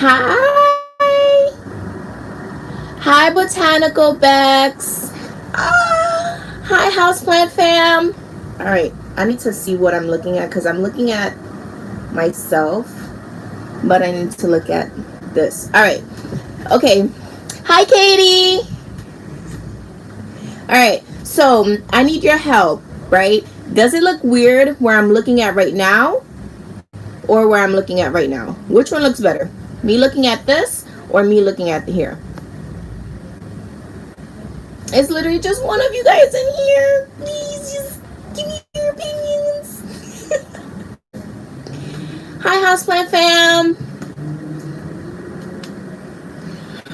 Hi. Hi, Botanical Becks. Hi, HauzPlant fam. All right, I need to see what I'm looking at because I'm looking at myself, but I need to look at this. All right. Okay. Hi, Katie. All right. So I need your help, right? Does it look weird where I'm looking at right now or where I'm looking at right now? Which one looks better? Me looking at this or me looking at here? It's literally just one of you guys in here. Please just give me your opinions. Hi, HauzPlant fam.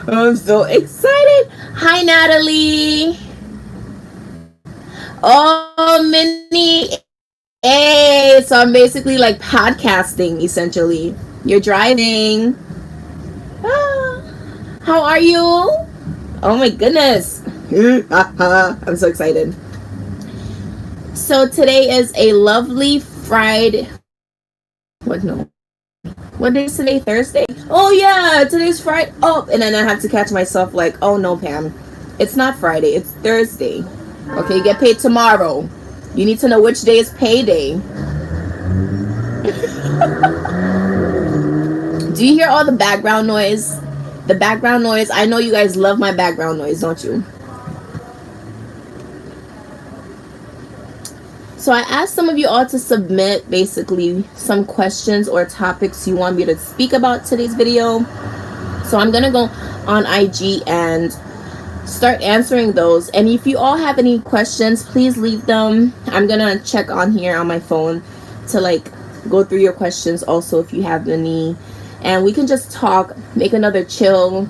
I'm so excited. Hi, Natalie. Oh, Minnie. Hey, so I'm basically like podcasting essentially. You're driving. How are you? Oh my goodness. I'm so excited. So today is a lovely Friday. What no? What day is today? Thursday? Oh yeah, today's Friday. Oh, and then I have to catch myself like, oh no, Pam. It's not Friday, it's Thursday. Okay, you get paid tomorrow. You need to know which day is payday. Do you hear all the background noise? The background noise. I know you guys love my background noise, don't you? So I asked some of you all to submit basically some questions or topics you want me to speak about today's video. So I'm gonna go on IG and start answering those. And if you all have any questions, please leave them. I'm gonna check on here on my phone to like go through your questions also if you have any, and we can just talk, make another chill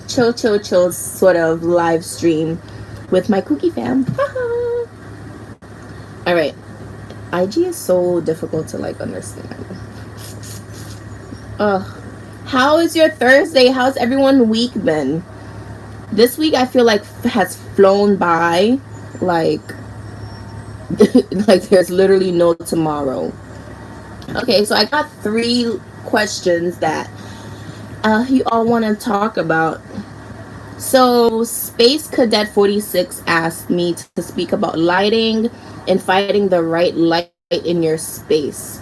sort of live stream with my cookie fam. All right, IG is so difficult to like understand. How is your Thursday? How's everyone's week been? This week I feel like has flown by like like there's literally no tomorrow. Okay, so I got 3 questions that you all want to talk about. So Space Cadet 46 asked me to speak about lighting and finding the right light in your space.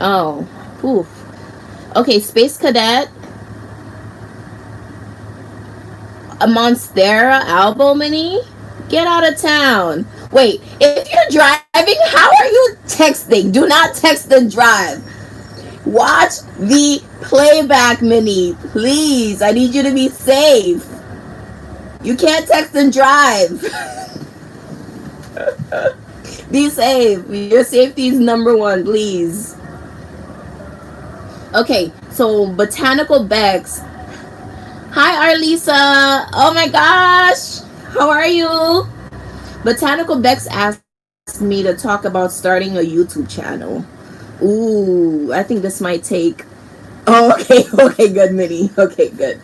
Oh, oof. Okay, Space Cadet. A Monstera album, Mini? Get out of town. Wait, if you're driving, how are you texting? Do not text and drive. Watch the playback, Mini. Please, I need you to be safe. You can't text and drive. Be safe. Your safety is number 1, please. Okay, so Botanical Bags. Hi, Arlisa. Oh my gosh. How are you? Botanical Bex asked me to talk about starting a YouTube channel. Ooh, I think this might take... Oh, okay. Okay, good, Minnie. Okay, good.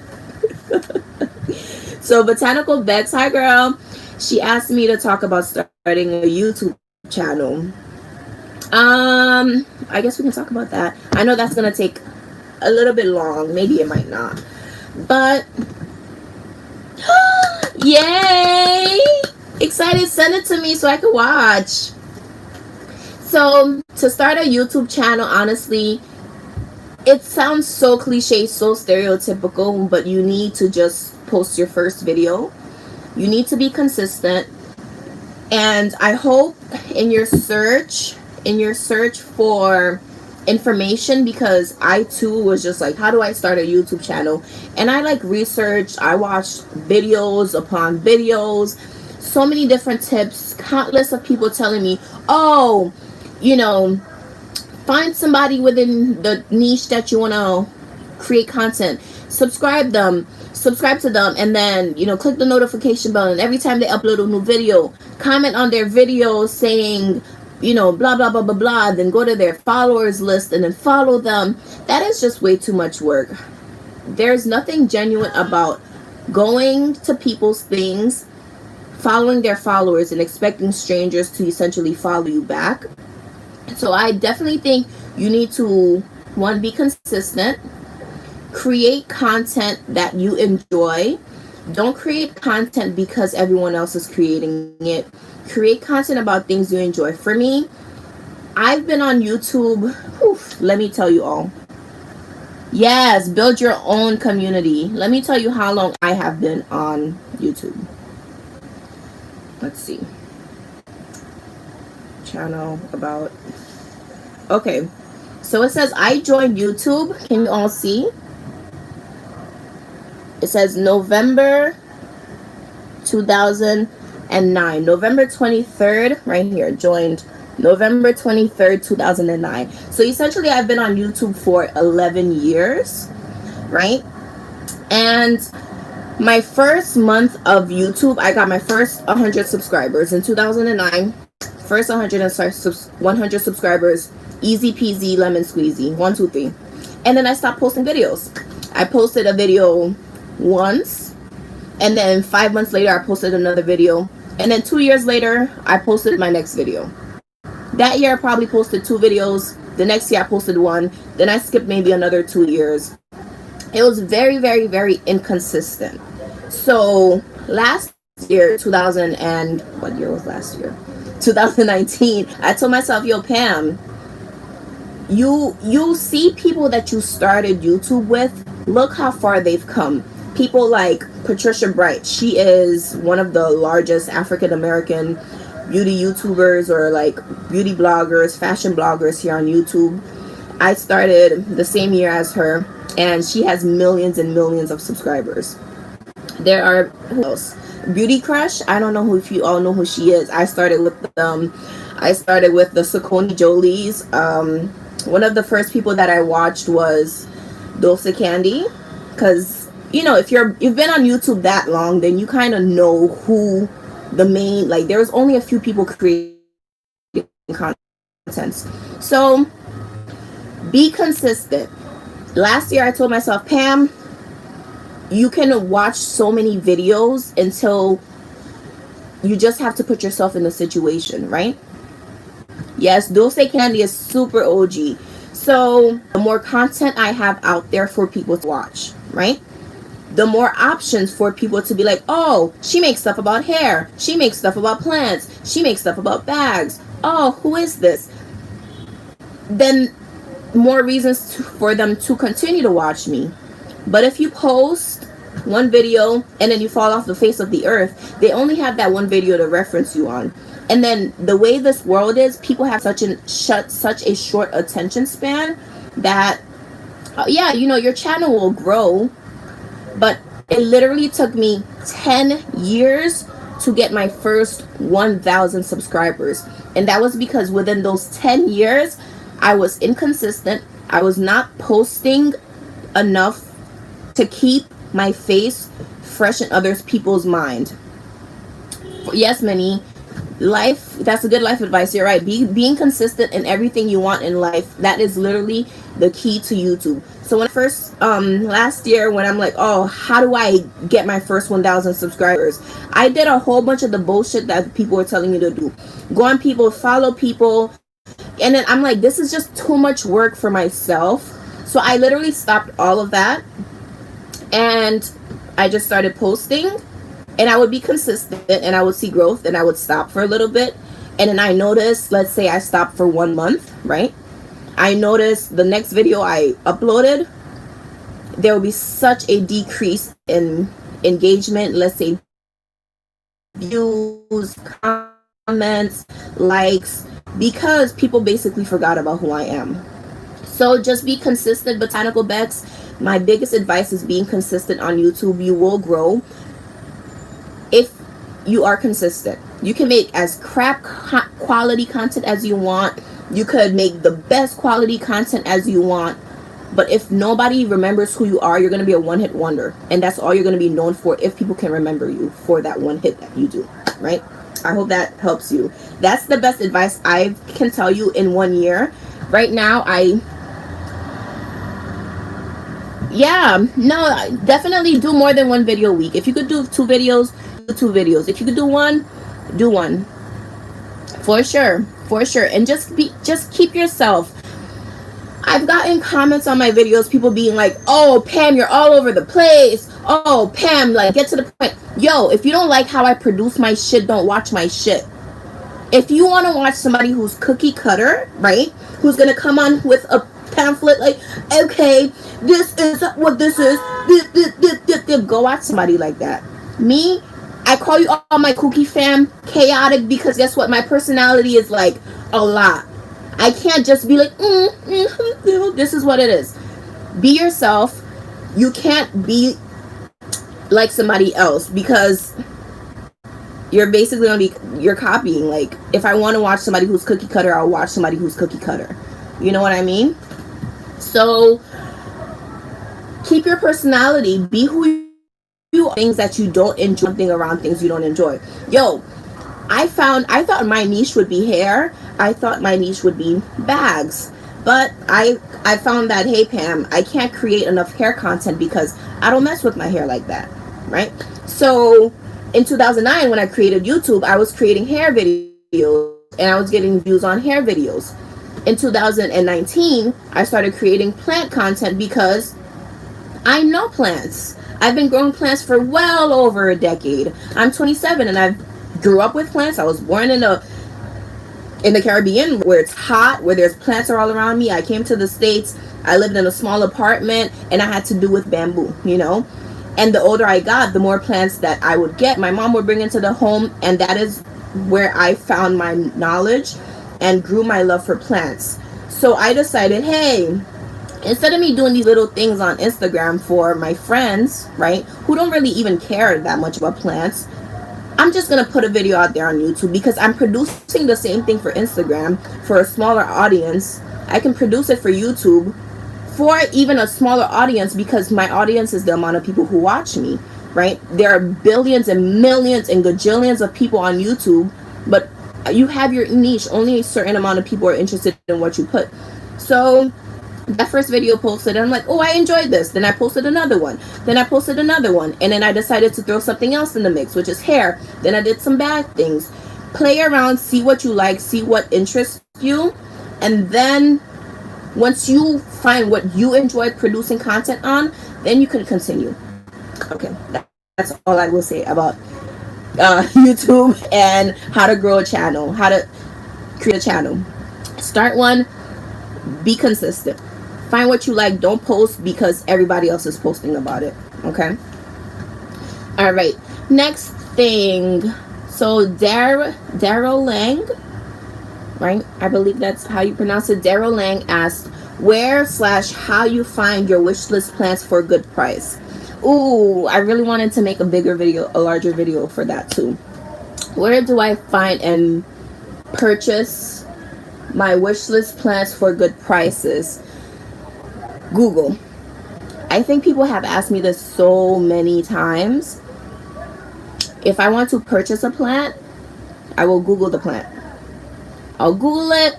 So Botanical Bex, hi girl. She asked me to talk about starting a YouTube channel. I guess we can talk about that. I know that's going to take a little bit long. Maybe it might not. But yay, excited, send it to me so I can watch. So to start a YouTube channel, honestly, it sounds so cliche, so stereotypical, but you need to just post your first video. You need to be consistent, and I hope in your search for information, because I too was just like, how do I start a YouTube channel? And I like researched, I watched videos upon videos, so many different tips, countless of people telling me, oh, you know, find somebody within the niche that you want to create content, subscribe to them, and then, you know, click the notification bell, and every time they upload a new video, comment on their video saying, you know, blah blah blah blah blah, then go to their followers list and then follow them. That is just way too much work. There's nothing genuine about going to people's things, following their followers, and expecting strangers to essentially follow you back. So I definitely think you need to, 1, be consistent, create content that you enjoy. Don't create content because everyone else is creating it. Create content about things you enjoy. For me, I've been on YouTube, let me tell you all. Yes, build your own community. Let me tell you how long I have been on YouTube. Let's see. Channel about. Okay. So it says I joined YouTube. Can you all see? It says November 2009. November 23rd, right here, joined November 23rd, 2009. So essentially I've been on YouTube for 11 years, right? And my first month of YouTube, I got my first 100 subscribers in 2009. First 100 subscribers, easy peasy lemon squeezy, 1 2 3. And then I stopped posting videos. I posted a video once, and then 5 months later I posted another video, and then 2 years later I posted my next video. That year I probably posted 2 videos. The next year I posted 1. Then I skipped maybe another 2 years. It was very, very, very inconsistent. So last year, 2019, I told myself, yo, Pam, you see people that you started YouTube with, look how far they've come. People like Patricia Bright. She is one of the largest African American beauty YouTubers, or like beauty bloggers, fashion bloggers here on YouTube. I started the same year as her, and she has millions and millions of subscribers. There are, who else? Beauty Crush. I don't know if you all know who she is. I started with the Saucony Jolies. One of the first people that I watched was Dulce Candy, because you know, if you've been on YouTube that long, then you kind of know who the main, like, there was only a few people creating content. So be consistent. Last year I told myself, Pam, you can watch so many videos until you just have to put yourself in the situation, right? Yes, Dulce Candy is super OG. So the more content I have out there for people to watch, right? The more options for people to be like, oh, she makes stuff about hair. She makes stuff about plants. She makes stuff about bags. Oh, who is this? Then more reasons for them to continue to watch me. But if you post one video and then you fall off the face of the earth, they only have that one video to reference you on. And then the way this world is, people have such a short attention span that, yeah, you know, your channel will grow. But it literally took me 10 years to get my first 1,000 subscribers. And that was because within those 10 years, I was inconsistent. I was not posting enough to keep my face fresh in other people's mind. Yes, Minnie. Life, that's a good life advice. You're right. Being consistent in everything you want in life, that is literally the key to YouTube. So when I first last year, when I'm like, oh, how do I get my first 1,000 subscribers, I did a whole bunch of the bullshit that people were telling me to do. Go on people, follow people, and then I'm like, this is just too much work for myself. So I literally stopped all of that, and I just started posting. And I would be consistent, and I would see growth, and I would stop for a little bit. And then I noticed, let's say I stopped for 1 month, right? I noticed the next video I uploaded, there will be such a decrease in engagement, let's say views, comments, likes, because people basically forgot about who I am. So just be consistent, Botanical Becks. My biggest advice is being consistent on YouTube. You will grow if you are consistent. You can make as crap quality content as you want. You could make the best quality content as you want. But if nobody remembers who you are, you're going to be a one-hit wonder. And that's all you're going to be known for, if people can remember you for that one hit that you do, right? I hope that helps you. That's the best advice I can tell you in 1 year. Right now, definitely do more than 1 video a week. If you could do 2 videos, do 2 videos. If you could do 1, do 1. For sure. And just keep yourself. I've gotten comments on my videos, people being like, oh, Pam, you're all over the place. Oh, Pam, like, get to the point. Yo, if you don't like how I produce my shit, don't watch my shit. If you want to watch somebody who's cookie cutter, right, who's going to come on with a pamphlet like, okay, this is what this is, go watch somebody like that. Me, I call you all my kooky fam chaotic, because guess what? My personality is like a lot. I can't just be like, this is what it is. Be yourself. You can't be like somebody else, because you're basically gonna be, you're copying. Like, if I want to watch somebody who's cookie cutter, I'll watch somebody who's cookie cutter. You know what I mean? So keep your personality. Be who you are. Things that you don't enjoy, something around things you don't enjoy. Yo, I thought my niche would be hair. I thought my niche would be bags. But I found that, hey, Pam, I can't create enough hair content because I don't mess with my hair like that, right? So in 2009, when I created YouTube, I was creating hair videos and I was getting views on hair videos. In 2019, I started creating plant content because I know plants. I've been growing plants for well over a decade. I'm 27 and I grew up with plants. I was born in the Caribbean, where it's hot, where there's plants all around me. I came to the States. I lived in a small apartment and I had to do with bamboo, you know. And the older I got, the more plants that I would get, my mom would bring into the home, and that is where I found my knowledge and grew my love for plants. So I decided, hey, instead of me doing these little things on Instagram for my friends, right, who don't really even care that much about plants, I'm just going to put a video out there on YouTube, because I'm producing the same thing for Instagram for a smaller audience. I can produce it for YouTube for even a smaller audience, because my audience is the amount of people who watch me, right? There are billions and millions and gajillions of people on YouTube, but you have your niche. Only a certain amount of people are interested in what you put. So that first video posted, and I'm like, oh, I enjoyed this. Then I posted another one. Then I posted another one. And then I decided to throw something else in the mix, which is hair. Then I did some bag things. Play around, see what you like, see what interests you. And then once you find what you enjoy producing content on, then you can continue. Okay, that's all I will say about YouTube and how to grow a channel, how to create a channel. Start one, be consistent. Find what you like. Don't post because everybody else is posting about it. Okay. All right. Next thing. So Daryl Lang, right? I believe that's how you pronounce it. Daryl Lang asked, where/how you find your wish list plants for a good price. Ooh, I really wanted to make a larger video for that too. Where do I find and purchase my wish list plants for good prices? Google. I think people have asked me this so many times. If I want to purchase a plant, I will Google the plant. I'll Google it,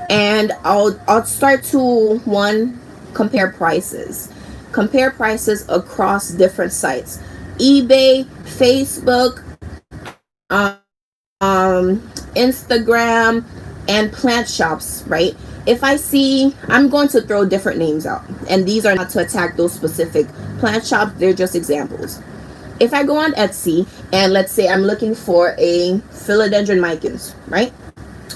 and I'll start to, one, compare prices. Compare prices across different sites. eBay, Facebook, Instagram, and plant shops, right? If I see, I'm going to throw different names out, and these are not to attack those specific plant shops, they're just examples. If I go on Etsy and let's say I'm looking for a philodendron micans, right?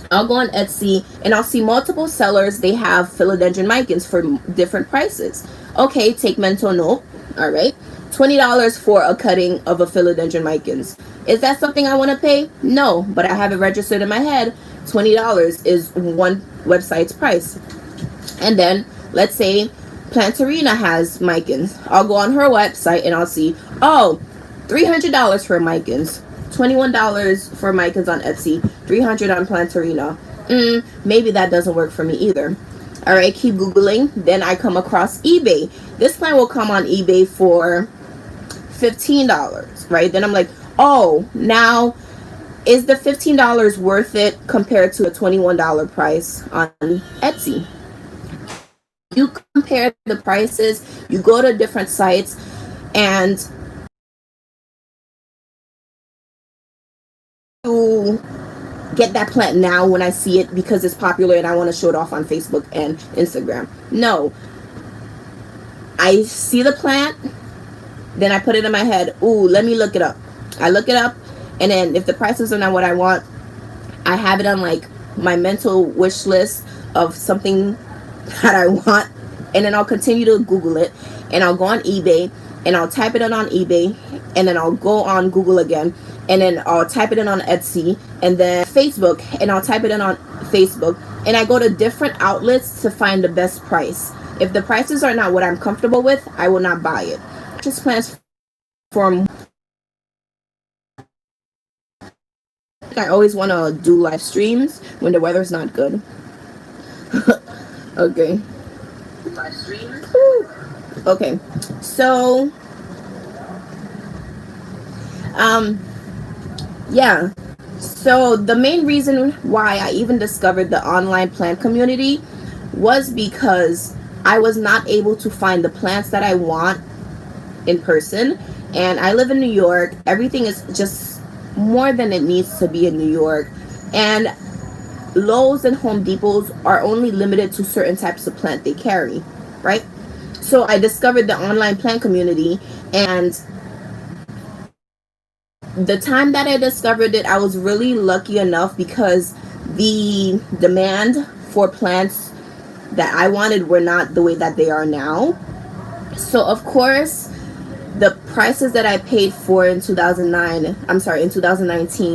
I'll go on Etsy and I'll see multiple sellers. They have philodendron micans for different prices. Okay, take mental note. All right, $20 for a cutting of a philodendron micans. Is that something I want to pay? No, but I have it registered in my head. $20 is one website's price. And then let's say Plantarina has micans. I'll go on her website and I'll see, oh, $300 for micans, $21 for micans on Etsy, $300 on Plantarina. Maybe that doesn't work for me either. All right, keep Googling. Then I come across eBay. This plant will come on eBay for $15, right? Then I'm like, oh, now is the $15 worth it compared to a $21 price on Etsy? You compare the prices, you go to different sites, and you get that plant now when I see it because it's popular and I want to show it off on Facebook and Instagram. No. I see the plant, then I put it in my head, ooh, let me look it up. I look it up, and then if the prices are not what I want, I have it on like my mental wish list of something that I want, and then I'll continue to Google it, and I'll go on eBay, and I'll type it in on eBay, and then I'll go on Google again, and then I'll type it in on Etsy, and then Facebook, and I'll type it in on Facebook, and I go to different outlets to find the best price. If the prices are not what I'm comfortable with, I will not buy it. Just plans for, I always want to do live streams when the weather's not good. Okay. Live streams? Okay. So, yeah. So the main reason why I even discovered the online plant community was because I was not able to find the plants that I want in person, and I live in New York. Everything is just more than it needs to be in New York, and Lowe's and Home Depots are only limited to certain types of plant they carry, right? So I discovered the online plant community, and the time that I discovered it, I was really lucky enough because the demand for plants that I wanted were not the way that they are now. So of course, the prices that I paid for in 2019,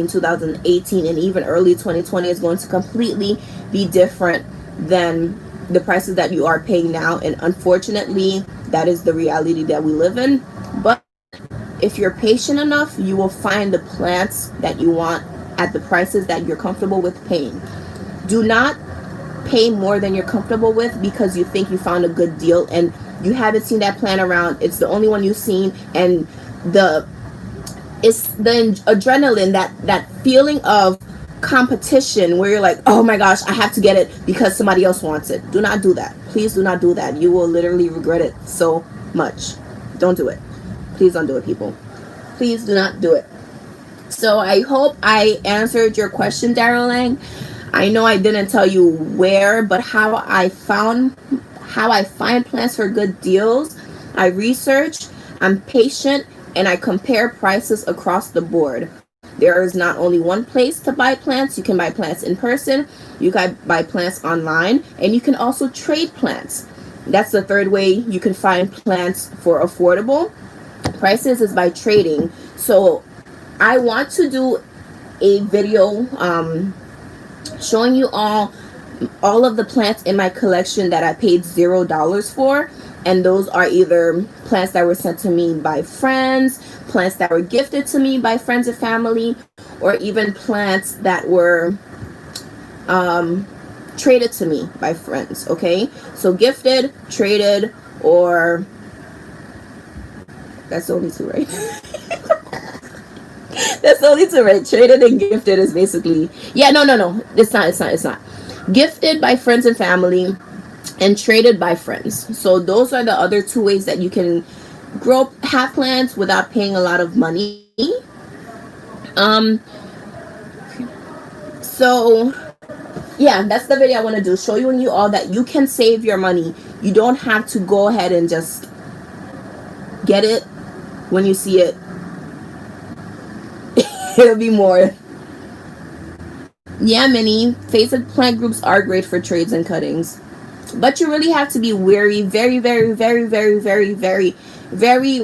2018, and even early 2020 is going to completely be different than the prices that you are paying now. And unfortunately, that is the reality that we live in. But if you're patient enough, you will find the plants that you want at the prices that you're comfortable with paying. Do not pay more than you're comfortable with because you think you found a good deal and you haven't seen that plant around. It's the only one you've seen, and it's the adrenaline, that feeling of competition where you're like, oh my gosh, I have to get it because somebody else wants it. Do not do that. Please do not do that. You will literally regret it so much. Don't do it. Please don't do it, people. Please do not do it. So I hope I answered your question, Daryl Lang. I know I didn't tell you where, but how I find plants for good deals. I research, I'm patient, and I compare prices across the board. There is not only one place to buy plants. You can buy plants in person, you can buy plants online, and you can also trade plants. That's the third way you can find plants for affordable prices, is by trading. So I want to do a video showing you all of the plants in my collection that I paid $0 for, and those are either plants that were sent to me by friends, plants that were gifted to me by friends and family, or even plants that were traded to me by friends. Okay, so gifted, traded, or that's the only two, right? That's the only two, right? Traded and gifted is basically, yeah, no, it's not. Gifted by friends and family, and traded by friends. So those are the other two ways that you can have plants without paying a lot of money. So yeah, that's the video I want to do, showing you all that you can save your money. You don't have to go ahead and just get it when you see it. It'll be more. Yeah, Minnie, Facebook plant groups are great for trades and cuttings, but you really have to be wary, very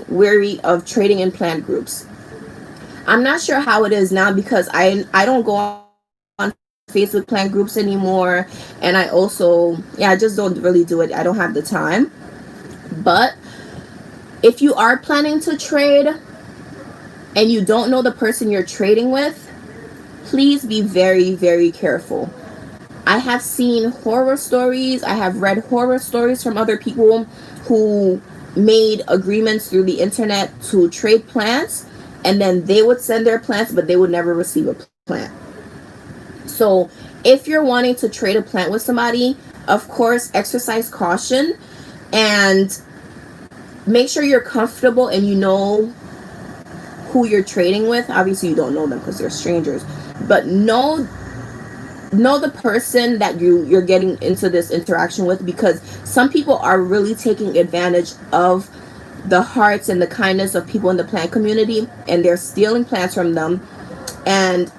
wary of trading in plant groups. I'm not sure how it is now because I don't go on Facebook plant groups anymore, and I also, I just don't really do it. I don't have the time. But if you are planning to trade and you don't know the person you're trading with, please be very careful. I have seen horror stories. I have read horror stories from other people who made agreements through the internet to trade plants, and then they would send their plants, but they would never receive a plant. So if you're wanting to trade a plant with somebody, of course, exercise caution and make sure you're comfortable and you know who you're trading with. Obviously, you don't know them because they're strangers, but know know the person that you're getting into this interaction with, because some people are really taking advantage of the hearts and the kindness of people in the plant community, and they're stealing plants from them, and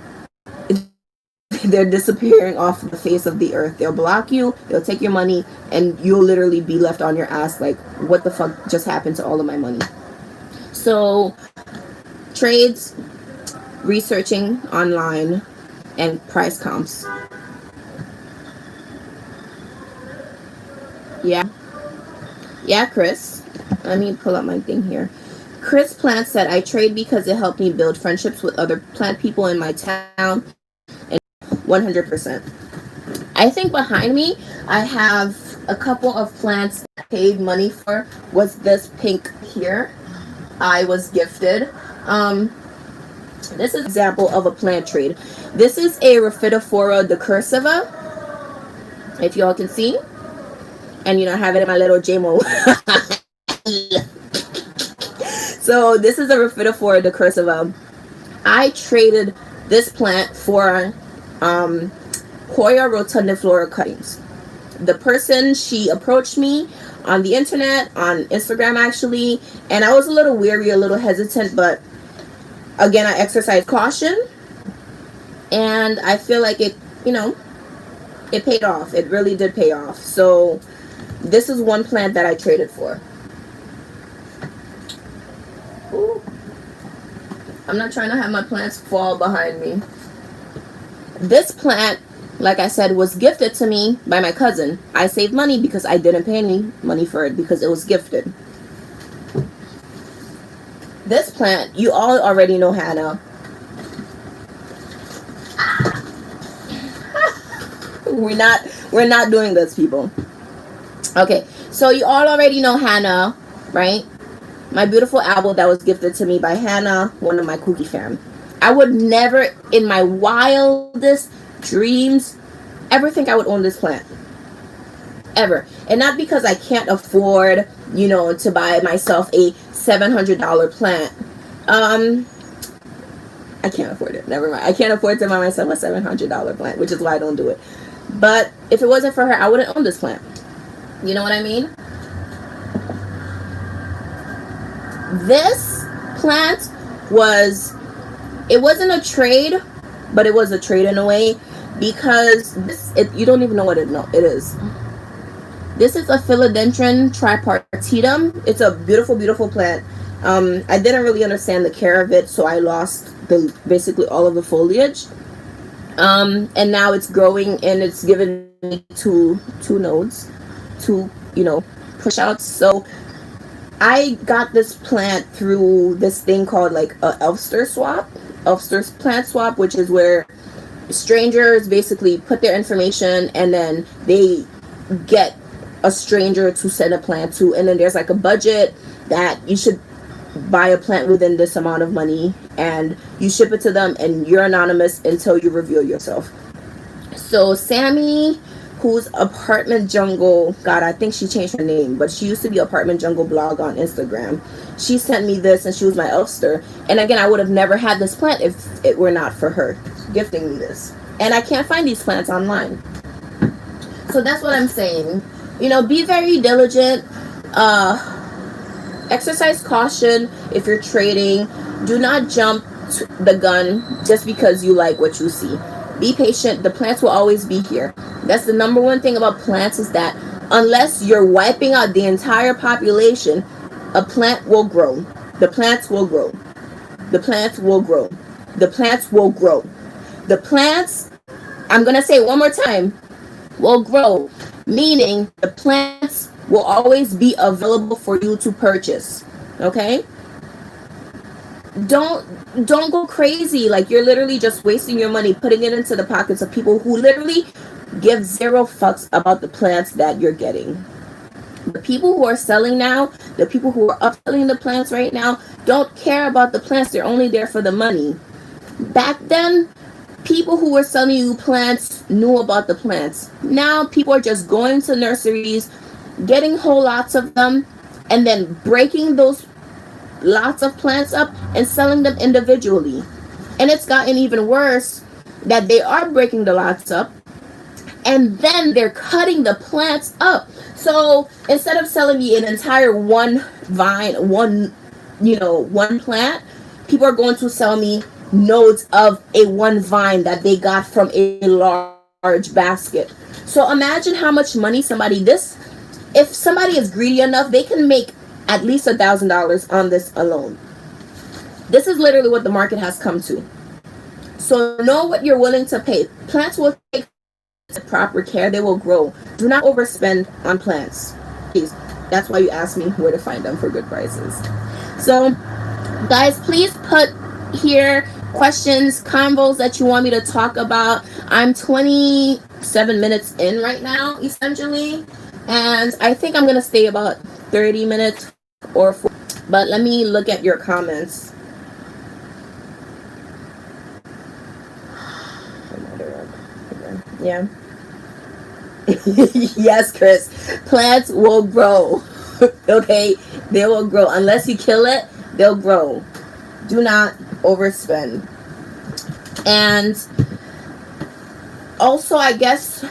they're disappearing off the face of the earth. They'll block you, they'll take your money, and you'll literally be left on your ass like, what the fuck just happened to all of my money? So trades, researching online, and price comps. Yeah, Chris. Let me pull up my thing here. Chris Plant said, I trade because it helped me build friendships with other plant people in my town. And 100%. I think behind me, I have a couple of plants that I paid money for. Was this pink here? I was gifted. This is an example of a plant trade. This is a Rhaphidophora decursiva, if y'all can see. And, you know, I have it in my little JMO. So this is a Rhaphidophora decursiva. I traded this plant for Hoya rotundiflora cuttings. The person, she approached me on the internet, on Instagram actually, and I was a little weary, a little hesitant, but again, I exercised caution, and I feel like it, you know, it paid off. It really did pay off. So this is one plant that I traded for. Ooh. I'm not trying to have my plants fall behind me. This plant, like I said, was gifted to me by my cousin. I saved money because I didn't pay any money for it because it was gifted. This plant, you all already know Hannah. We're not doing this, people. Okay, so you all already know Hannah, right? My beautiful apple that was gifted to me by Hannah, one of my cookie fam. I would never, in my wildest dreams, ever think I would own this plant. Ever. And not because I can't afford, you know, to buy myself a $700 plant. I can't afford it. Never mind. I can't afford to buy myself a $700 plant, which is why I don't do it. But if it wasn't for her, I wouldn't own this plant. You know what I mean? This plant it wasn't a trade, but it was a trade in a way, because you don't even know what it is. This is a Philodendron tripartitum. It's a beautiful, beautiful plant. I didn't really understand the care of it, so I lost basically all of the foliage. And now it's growing, and it's given me two nodes, two, you know, push outs. So I got this plant through this thing called like a Elfster's plant swap, which is where strangers basically put their information and then they get a stranger to send a plant to, and then there's like a budget that you should buy a plant within this amount of money, and you ship it to them, and you're anonymous until you reveal yourself. So Sammy, who's Apartment Jungle, God, I think she changed her name, but she used to be Apartment Jungle blog on Instagram. She sent me this, and she was my Elfster. And again, I would have never had this plant if it were not for her gifting me this. And I can't find these plants online. So that's what I'm saying. You know, be very diligent. Exercise caution if you're trading. Do not jump the gun just because you like what you see. Be patient. The plants will always be here. That's the number one thing about plants, is that unless you're wiping out the entire population, a plant will grow. The plants will grow. The plants will grow. The plants will grow. The plants, I'm going to say it one more time, will grow. Meaning the plants will always be available for you to purchase. Okay? Don't go crazy. Like, you're literally just wasting your money putting it into the pockets of people who literally give zero fucks about the plants that you're getting. The people who are selling now, the people who are upselling the plants right now, don't care about the plants. They're only there for the money. Back then, people who were selling you plants knew about the plants. Now people are just going to nurseries, getting whole lots of them, and then breaking those lots of plants up and selling them individually. And it's gotten even worse that they are breaking the lots up and then they're cutting the plants up. So instead of selling me an entire one vine, one plant, people are going to sell me nodes of a one vine that they got from a large basket. So imagine how much money if somebody is greedy enough, they can make at least $1,000 on this alone. This is literally what the market has come to. So know what you're willing to pay. Plants will take proper care. They will grow. Do not overspend on plants. Please. That's why you asked me where to find them for good prices. So, guys, please put here questions, combos that you want me to talk about. I'm 27 minutes in right now, essentially. And I think I'm going to stay about 30 minutes or 40. But let me look at your comments. Yeah. Yes, Chris. Plants will grow. Okay? They will grow. Unless you kill it, they'll grow. Do not overspend. And also, I guess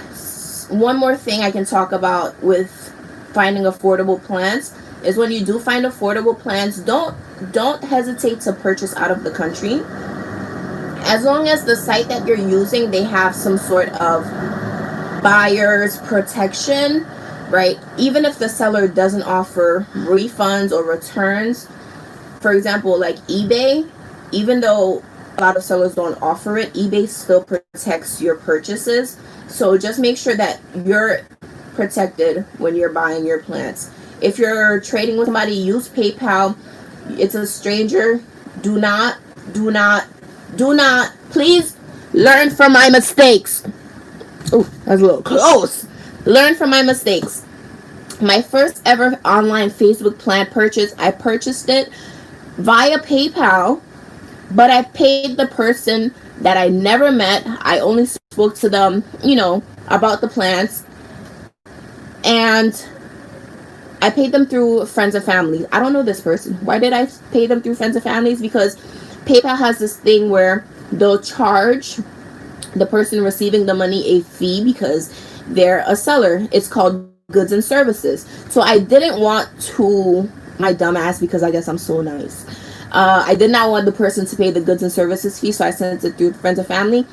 one more thing I can talk about with finding affordable plants is when you do find affordable plants, don't hesitate to purchase out of the country. As long as the site that you're using, they have some sort of buyer's protection, right? Even if the seller doesn't offer refunds or returns, for example, like eBay, even though a lot of sellers don't offer it, eBay still protects your purchases. So just make sure that you're protected when you're buying your plants. If you're trading with somebody, use PayPal. It's a stranger. Do not, please learn from my mistakes. Oh, that's a little close. Learn from my mistakes. My first ever online Facebook plant purchase, I purchased it via PayPal, but I paid the person that I never met. I only spoke to them, about the plants. And I paid them through friends and family. I don't know this person. Why did I pay them through friends and families? Because PayPal has this thing where they'll charge the person receiving the money a fee because they're a seller. It's called goods and services. So I didn't want to, my dumbass, because I guess I'm so nice. I did not want the person to pay the goods and services fee, so I sent it through friends and family.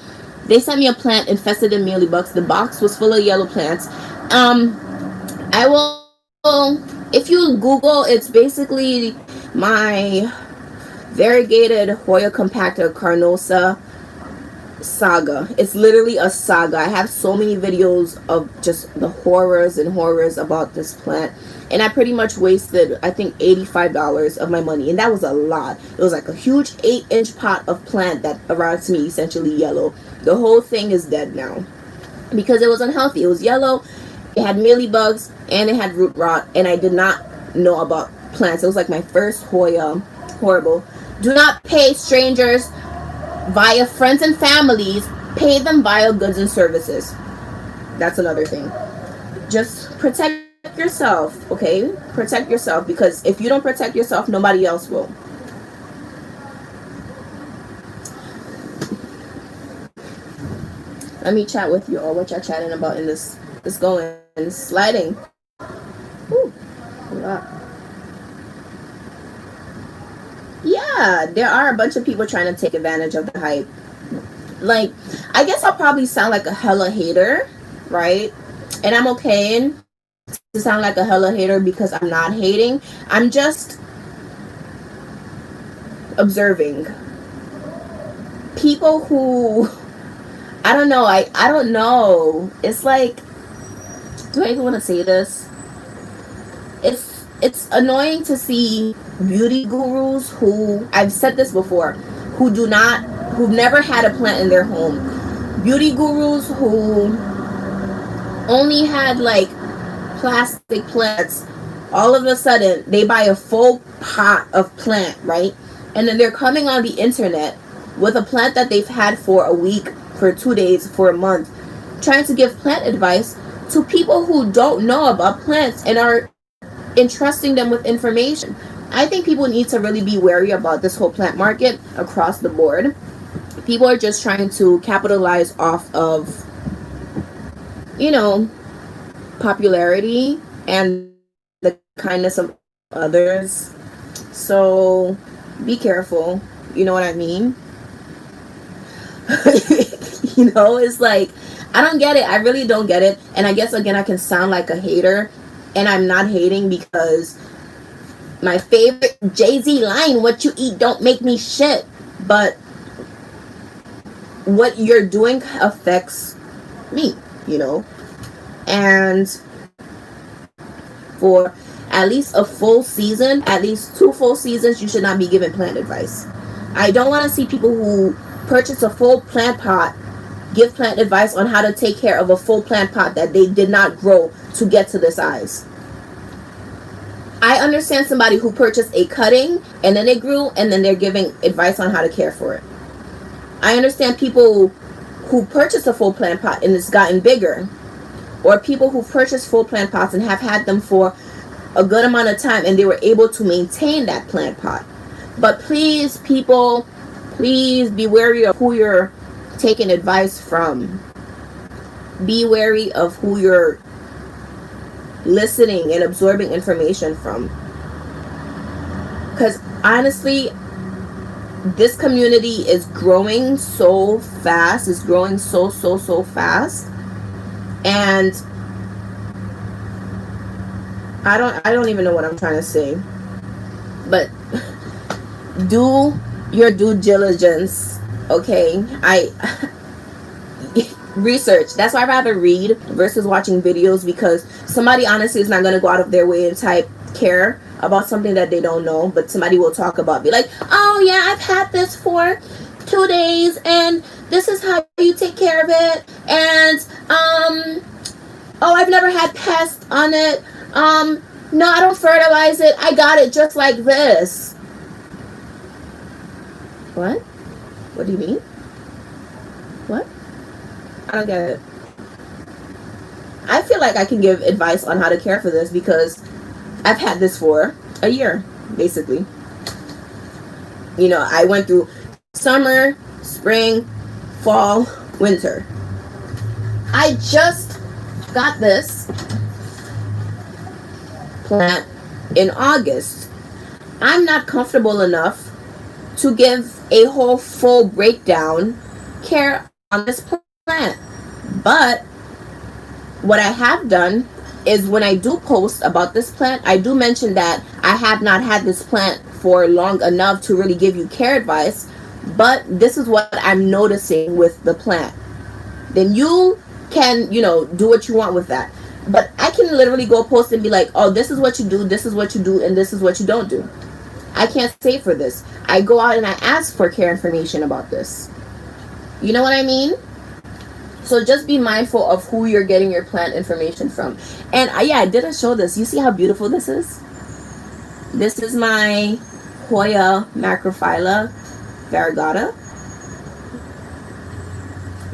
They sent me a plant infested in mealybugs. The box was full of yellow plants. I will, if you Google, it's basically my variegated Hoya compacta carnosa saga. It's literally a saga. I have so many videos of just the horrors and horrors about this plant, and I pretty much wasted, I think, $85 of my money, and that was a lot. It was like a huge 8-inch pot of plant that arrived to me essentially yellow. The whole thing is dead now because it was unhealthy. It was yellow, it had mealybugs, and it had root rot, and I did not know about plants. It was like my first Hoya. Horrible. Do not pay strangers via friends and families. Pay them via goods and services. That's another thing. Just protect yourself, okay? Protect yourself, because if you don't protect yourself, nobody else will. Let me chat with you all. What y'all chatting about in this going sliding. Ooh, a lot. Yeah, there are a bunch of people trying to take advantage of the hype. Like, I guess I'll probably sound like a hella hater, right? And I'm okay to sound like a hella hater because I'm not hating. I'm just observing people who, I don't know. I don't know. It's like, do I even want to say this? It's annoying to see beauty gurus who, I've said this before, who've never had a plant in their home. Beauty gurus who only had like plastic plants. All of a sudden, they buy a full pot of plant, right? And then they're coming on the internet with a plant that they've had for a week, for 2 days, for a month, trying to give plant advice to people who don't know about plants and are entrusting them with information. I think people need to really be wary about this whole plant market across the board. People are just trying to capitalize off of you know, popularity and the kindness of others. So be careful. You know what I mean? You know, it's like, I don't get it. I really don't get it. And I guess, again, I can sound like a hater. And I'm not hating, because my favorite Jay-Z line, what you eat don't make me shit. But what you're doing affects me, you know. And for at least a full season, at least 2 full seasons, you should not be giving plant advice. I don't want to see people who purchase a full plant pot give plant advice on how to take care of a full plant pot that they did not grow to get to the size. I understand somebody who purchased a cutting and then it grew and then they're giving advice on how to care for it. I understand people who purchase a full plant pot and it's gotten bigger, or people who purchase full plant pots and have had them for a good amount of time and they were able to maintain that plant pot. But please, people, please be wary of who you're taking advice from. Be wary of who you're listening and absorbing information from. Because honestly, this community is growing so fast. It's growing so fast. And I don't even know what I'm trying to say. But do your due diligence, okay? Research. That's why I rather read versus watching videos, because somebody honestly is not going to go out of their way and type care about something that they don't know, but somebody will talk about, be like, oh yeah, I've had this for 2 days and this is how you take care of it, and oh, I've never had pests on it, no, I don't fertilize it, I got it just like this. What do you mean? What? I don't get it. I feel like I can give advice on how to care for this because I've had this for a year, basically. You know, I went through summer, spring, fall, winter. I just got this plant in August. I'm not comfortable enough to give a whole full breakdown care on this plant. But what I have done is, when I do post about this plant, I do mention that I have not had this plant for long enough to really give you care advice, but this is what I'm noticing with the plant. Then you can, you know, do what you want with that. But I can literally go post and be like, oh, this is what you do, this is what you do, and this is what you don't do. I can't say for this. I go out and I ask for care information about this. You know what I mean? So just be mindful of who you're getting your plant information from. And yeah, I didn't show this. You see how beautiful this is? This is my Hoya macrophylla variegata.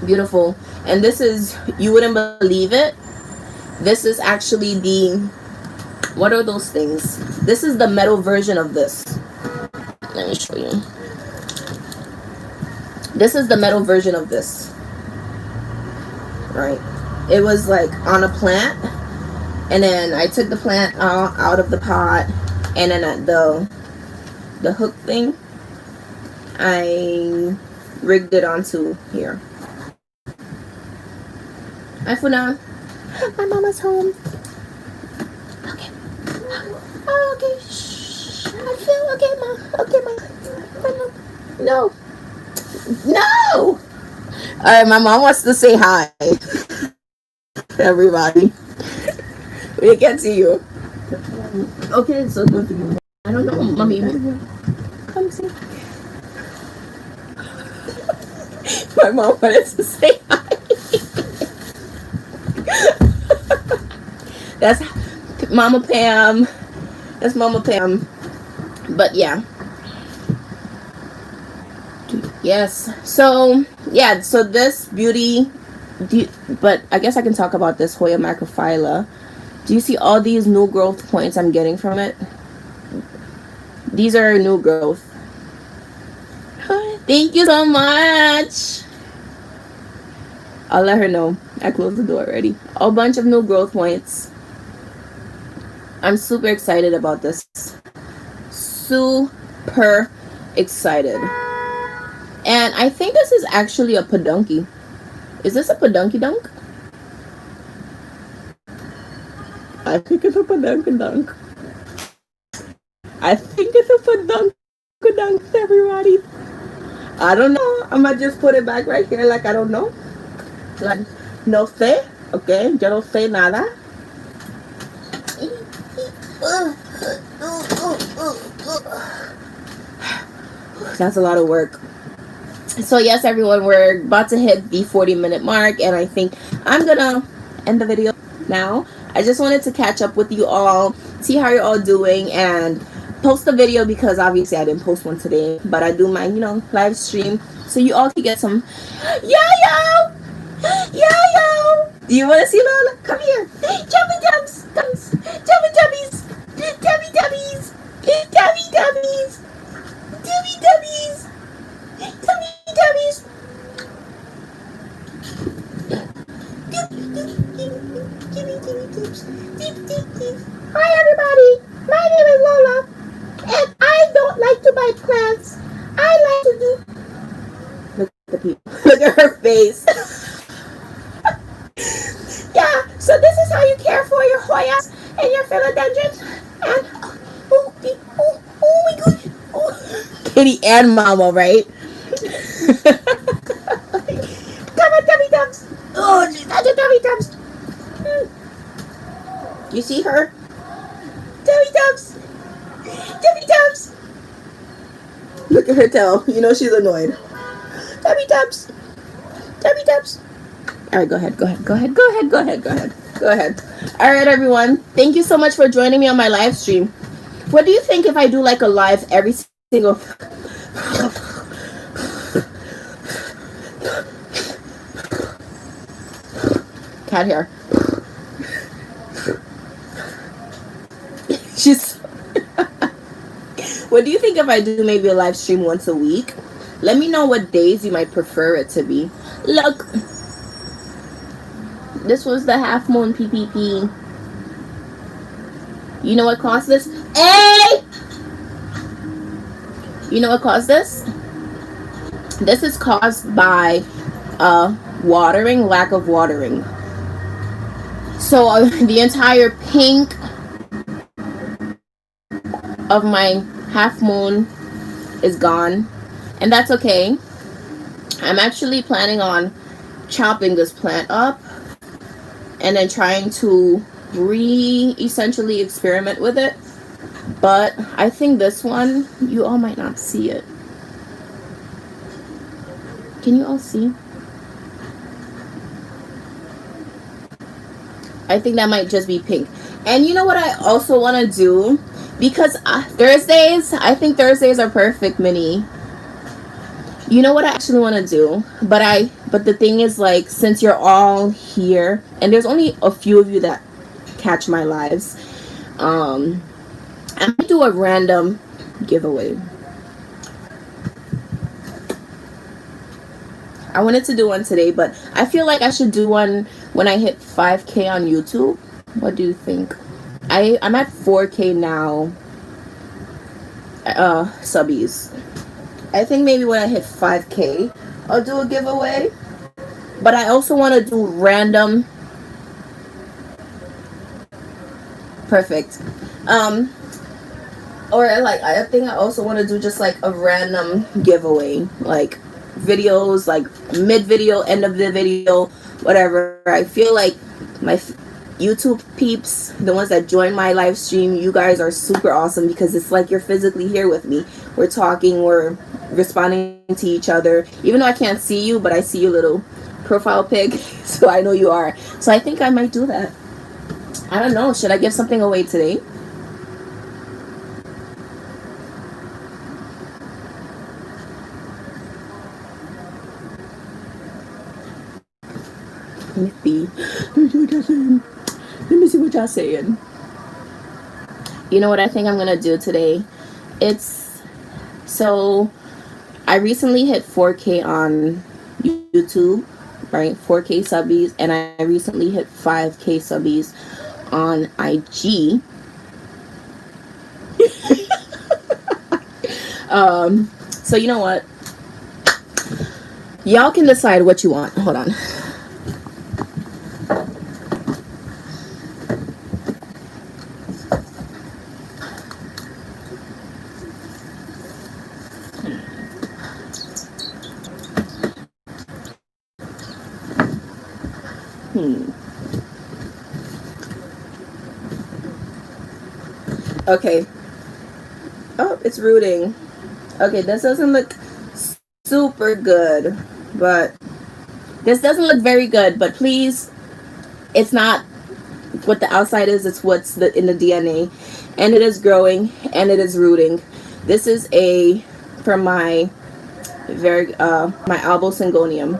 Beautiful. And this is, you wouldn't believe it, this is actually the, what are those things? This is the metal version of this. Let me show you. This is the metal version of this. Right? It was like on a plant, and then I took the plant out of the pot, and then the hook thing, I rigged it onto here. Hi, Funa. My mama's home. Okay. Oh, okay. Shh. I feel okay, ma. Okay, ma. No. No. All right, my mom wants to say hi. Everybody. We can't see you. Okay, so I don't know, mommy. Come see. My mom wanted to say hi. That's Mama Pam. That's Mama Pam. But yeah. Yes. So yeah. So this beauty. But I guess I can talk about this Hoya macrophylla. Do you see all these new growth points I'm getting from it? These are new growth. Thank you so much. I'll let her know. I closed the door already. A bunch of new growth points. I'm super excited about this. Super excited. And I think this is actually a pedunky. Is this a pedunky dunk? I think it's a pedunky dunk. I think it's a pedunky dunk, everybody. I don't know. I'm gonna just put it back right here like I don't know. Like, no sé. Okay, yo no sé nada. That's a lot of work. So yes, everyone, we're about to hit the 40-minute mark, and I think I'm gonna end the video now. I just wanted to catch up with you all, see how you're all doing, and post a video because obviously I didn't post one today, but I do my, live stream so you all can get some yo. Do you want to see Lola? Come here. Chubby dubs. Chubby dubbies. Chubby dubbies. Chubby dubbies. Chubby dubbies. Chubby dubbies. Hi everybody. My name is Lola. And I don't like to buy plants. I like to do... Look at the people. Look at her face. Yeah, so this is how you care for your Hoyas and your philodendrons. And oh my gosh. Oh. Kitty and Mama, right? Come on, Tummy Tubs. Oh, she's such a Tummy Tubs. You see her? Tummy Tubs. Tummy Tubs. Look at her tail. You know she's annoyed. Tummy Tubs. Tummy Tubs. All right, go ahead. All right, everyone. Thank you so much for joining me on my live stream. What do you think if I do like a live every single... Cat hair. She's... What do you think if I do maybe a live stream once a week? Let me know what days you might prefer it to be. Look. This was the half moon PPP. You know what caused this? Hey! You know what caused this? This is caused by watering, lack of watering. So the entire pink of my half moon is gone. And that's okay. I'm actually planning on chopping this plant up and then trying to essentially experiment with it. But I think this one, you all might not see it. Can you all see? I think that might just be pink. And you know what I also want to do? Because Thursdays, I think Thursdays are perfect, Minnie. You know what I actually want to do? But the thing is, like, since you're all here, and there's only a few of you that catch my lives, I'm gonna do a random giveaway. I wanted to do one today, but I feel like I should do one when I hit 5K on YouTube. What do you think? I'm at 4K now. Subbies. I think maybe when I hit 5K, I'll do a giveaway. But I also want to do random. Perfect. Or like, I think I also want to do just like a random giveaway, like videos, like mid video, end of the video, whatever. I feel like my YouTube peeps, the ones that join my live stream, you guys are super awesome because it's like you're physically here with me. We're talking, we're responding to each other. Even though I can't see you, but I see your little profile pic, so I know you are. So I think I might do that. I don't know. Should I give something away today? Let me see what y'all saying. You know what I think I'm gonna do today? So I recently hit 4K on YouTube, right? 4K subbies, and I recently hit 5K subbies on IG. So you know what? Y'all can decide what you want. Hold on. Okay. Oh, it's rooting. Okay, this doesn't look super good, but this doesn't look very good, but please, it's not what the outside is, it's what's in the DNA, and it is growing and it is rooting. This is from my my albosingonium.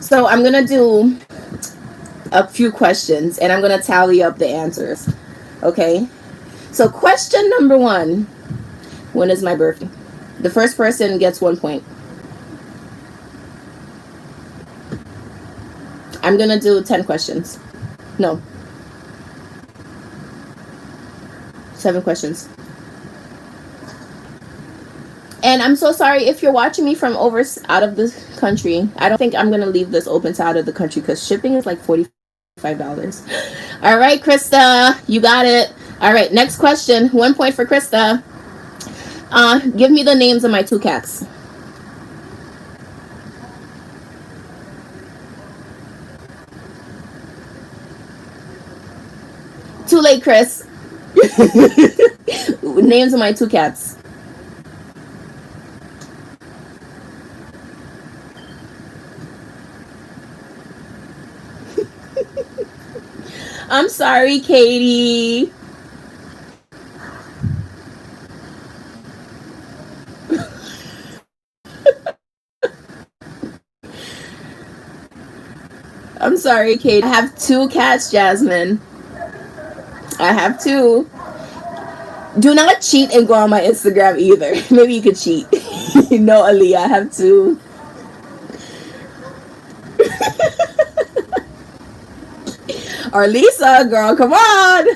So I'm gonna do a few questions and I'm gonna tally up the answers. Okay, so question number 1: when is my birthday? The first person gets 1 point. I'm gonna do 10 questions. No, 7 questions. And I'm so sorry if you're watching me from out of the country. I don't think I'm gonna leave this open to out of the country because shipping is like $45. All right, Krista, you got it. All right, next question. 1 point for Krista. Give me the names of my 2 cats. Too late, Chris. Names of my 2 cats. I'm sorry, Katie. I'm sorry, Katie. I have 2 cats, Jasmine. I have 2. Do not cheat and go on my Instagram either. Maybe you could cheat. No, Aaliyah, I have 2. Or Lisa, girl, come on.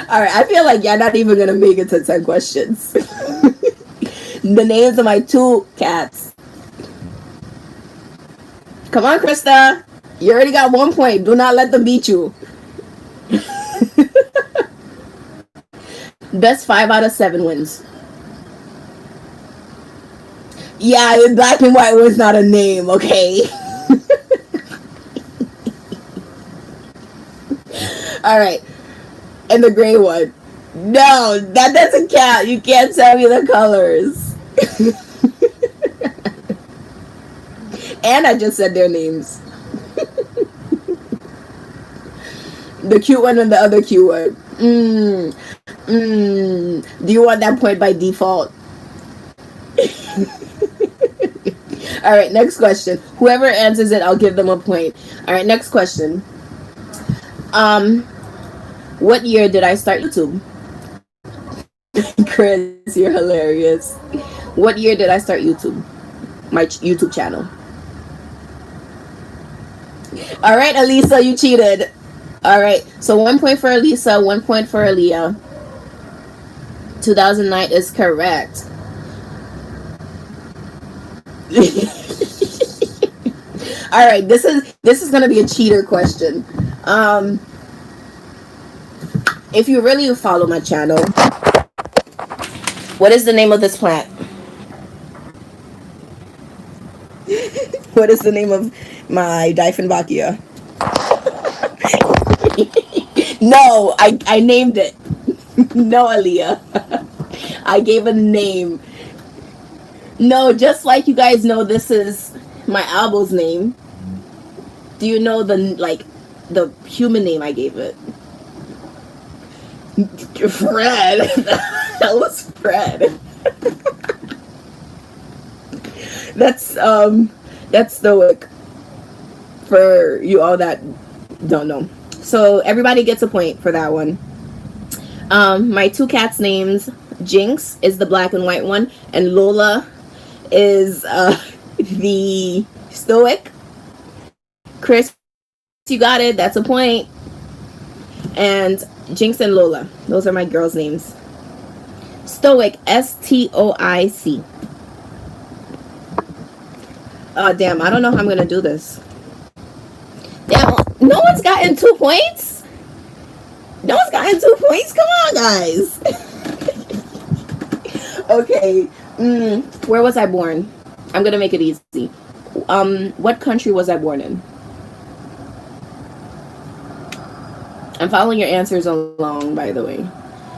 All right, I feel like you're not even gonna make it to 10 questions. The names of my 2 cats. Come on, Krista. You already got 1 point. Do not let them beat you. Best 5 out of 7 wins. Yeah, black and white was not a name, okay? All right. And the gray one. No, that doesn't count. You can't tell me the colors. And I just said their names. The cute one and the other cute one. Do you want that point by default? All right, next question. Whoever answers it, I'll give them a point. All right, next question. What year did I start YouTube? Chris, you're hilarious. What year did I start YouTube? My YouTube channel. All right, Elisa, you cheated. All right, so 1 point for Elisa, 1 point for Aaliyah. 2009 is correct. All right, this is gonna be a cheater question. If you really follow my channel, what is the name of this plant? What is the name of my Dieffenbachia? No, I named it. No, Aaliyah. I gave a name. No, just like you guys know, this is my album's name. Do you know the human name I gave it? Fred. That was Fred. That's stoic for you all that don't know. So everybody gets a point for that one. My 2 cats' names, Jinx is the black and white one, and Lola is the Stoic. Chris, you got it. That's a point. And Jinx and Lola. Those are my girls' names. Stoic, Stoic. Oh, damn. I don't know how I'm going to do this. Damn. No one's gotten 2 points? No one's gotten 2 points? Come on, guys. Okay. Where was I born? I'm going to make it easy. What country was I born in? I'm following your answers along, by the way.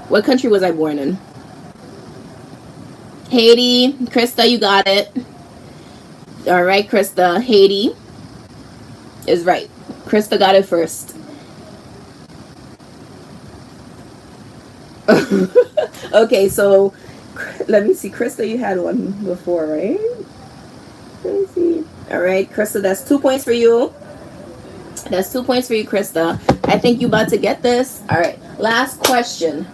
What country was I born in? Haiti. Krista, you got it. All right, Krista. Haiti is right. Krista got it first. Okay, so let me see. Krista, you had one before, right? Let me see. All right, Krista, that's 2 points for you. That's 2 points for you, Krista. I think you about to get this. All right, last question.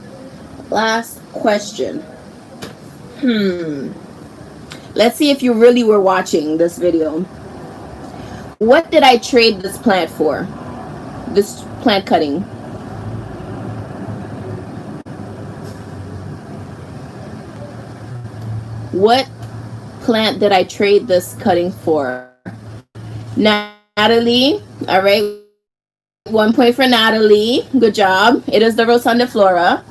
Last question. Let's see if you really were watching this video. What did I trade this plant for? This plant cutting. What plant did I trade this cutting for? Natalie. All right. 1 point for Natalie. Good job. It is the Rotundiflora.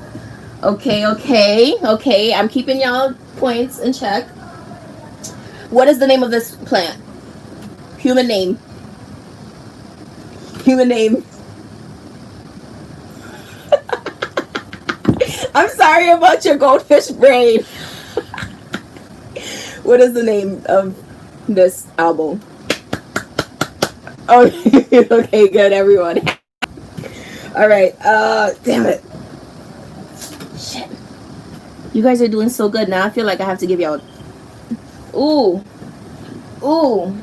Okay, okay, okay. I'm keeping y'all points in check. What is the name of this plant? Human name. Human name. I'm sorry about your goldfish brain. What is the name of this album? Oh, okay, good, everyone. All right, damn it. Shit. You guys are doing so good now. I feel like I have to give y'all. Ooh. Ooh.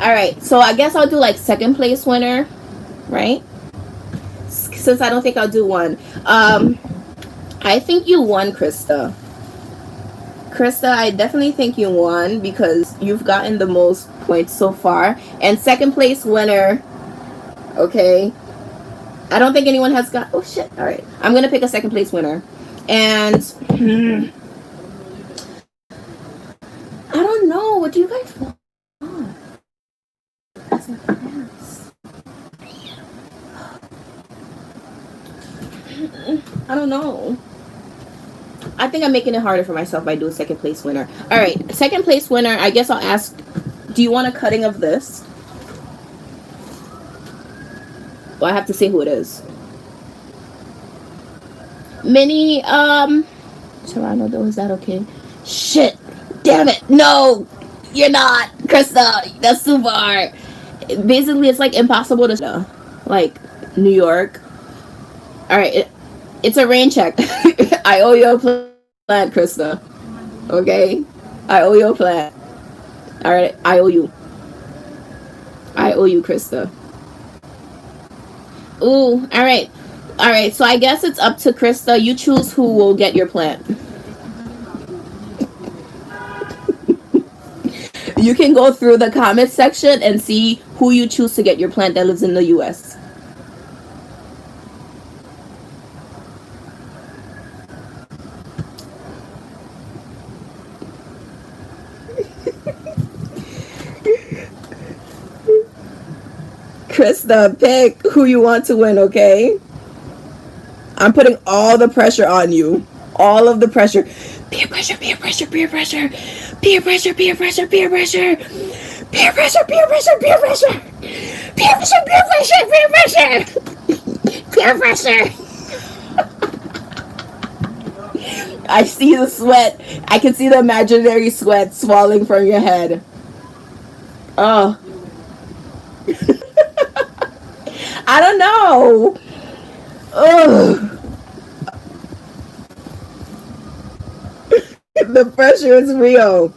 All right, so I guess I'll do like second place winner, right? Since I don't think I'll do one. I think you won, Krista. Krista, I definitely think you won because you've gotten the most points so far. And second place winner, okay. I don't think anyone has got, oh shit, all right. I'm going to pick a second place winner. And I don't know, what do you guys want? I don't know. I think I'm making it harder for myself by doing second place winner. All right, second place winner. I guess I'll ask, do you want a cutting of this? Well, I have to say who it is. Minnie, Toronto though, is that okay? Shit, damn it, no, you're not, Krista, that's too far. Basically, it's like impossible to, like, New York. All right, it's a rain check. I owe you a plant, Krista. Okay? I owe you a plant. Alright, I owe you. I owe you, Krista. Ooh, alright. Alright, so I guess it's up to Krista. You choose who will get your plant. You can go through the comment section and see who you choose to get your plant that lives in the US. Krista, pick who you want to win, okay? I'm putting all the pressure on you. All of the pressure. Peer pressure, peer pressure, peer pressure. Peer pressure, peer pressure, peer pressure. Peer pressure, peer pressure, peer pressure. Peer pressure, peer pressure, peer pressure. Peer pressure. I see the sweat. I can see the imaginary sweat swelling from your head. Oh. I don't know. Ugh. The pressure is real.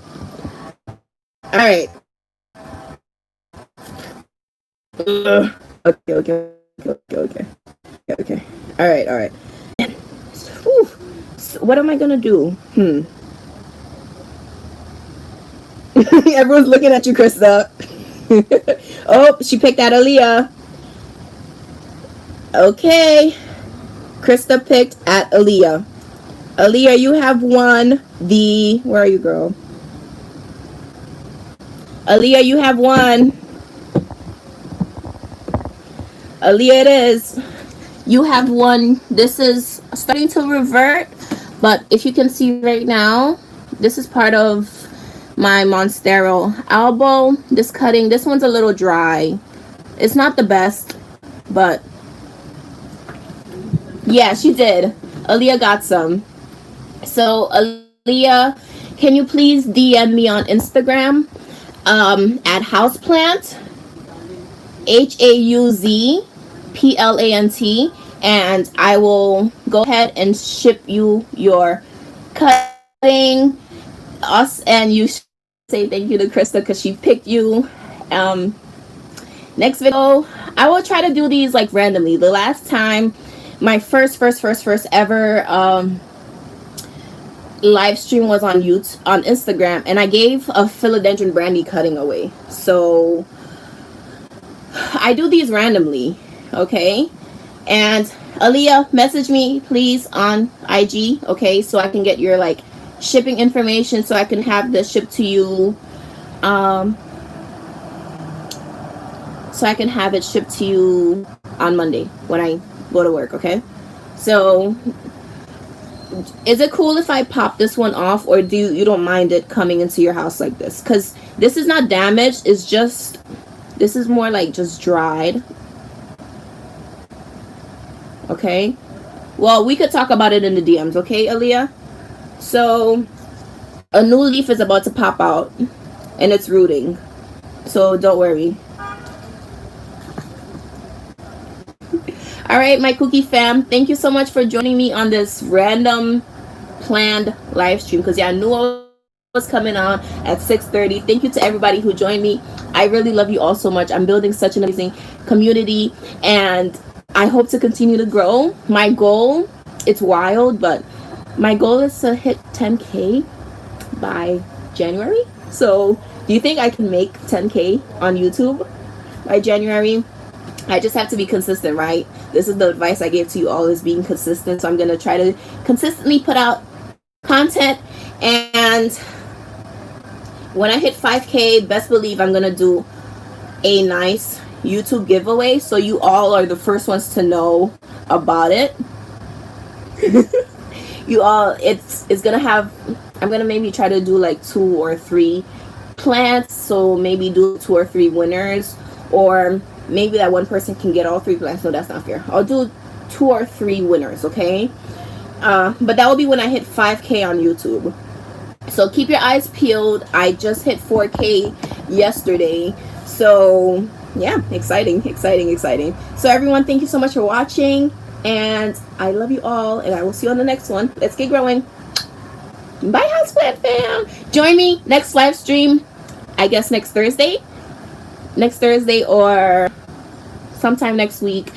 All right. Okay. All right. Whew. So what am I gonna do? Everyone's looking at you, Krista. Oh, she picked out Aaliyah. Okay. Krista picked at Aaliyah. Aaliyah, you have won the... Where are you, girl? Aaliyah, you have won. Aaliyah, it is. You have won. This is starting to revert, but if you can see right now, this is part of my Monstero elbow. This cutting, this one's a little dry. It's not the best, but yeah, she did. Aaliyah got some. So Aaliyah, can you please DM me on Instagram at HauzPlant, HauzPlant, and I will go ahead and ship you your cutting. Us, and you say thank you to Krista because she picked you. Next video, I will try to do these like randomly. The last time, my first ever live stream was on YouTube, on Instagram, and I gave a philodendron brandy cutting away. So I do these randomly, okay? And Aaliyah, message me please on IG, okay, so I can get your like shipping information, so I can have this shipped to you. So I can have it shipped to you on Monday when I go to work, okay? So is it cool if I pop this one off, or do you don't mind it coming into your house like this? Because this is not damaged, it's just, this is more like just dried. Okay, well, we could talk about it in the DMs, okay, Aaliyah? So a new leaf is about to pop out and it's rooting, so don't worry. All right, my cookie fam, thank you so much for joining me on this random planned live stream, because yeah, I knew I was coming on at 6:30. Thank you to everybody who joined me. I really love you all so much. I'm building such an amazing community, and I hope to continue to grow. My goal, it's wild, but my goal is to hit 10K by January. So do you think I can make 10K on YouTube by January? I just have to be consistent, right? This is the advice I gave to you all, is being consistent. So I'm going to try to consistently put out content. And when I hit 5K, best believe I'm going to do a nice YouTube giveaway. So you all are the first ones to know about it. You all, it's going to have, I'm going to maybe try to do like 2 or 3 plants. So maybe do 2 or 3 winners, or maybe that one person can get all 3 plants. No, that's not fair. I'll do 2 or 3 winners, okay? But that will be when I hit 5K on YouTube. So keep your eyes peeled. I just hit 4K yesterday. So yeah, exciting. So everyone, thank you so much for watching, and I love you all, and I will see you on the next one. Let's get growing. Bye, HauzPlant fam. Join me next live stream, I guess next Thursday or sometime next week.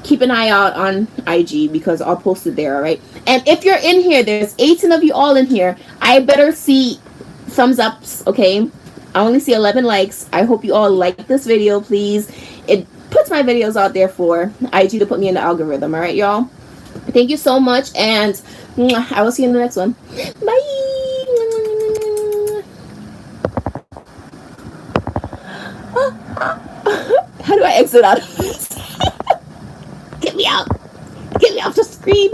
Keep an eye out on IG because I'll post it there, all right? And if you're in here, there's 18 of you all in here, I better see thumbs ups, okay? I only see 11 likes. I hope you all like this video, please. It puts my videos out there for IG to put me in the algorithm, all right, y'all? Thank you so much, and I will see you in the next one. Bye. How do I exit out of this? Get me out. Get me off the screen.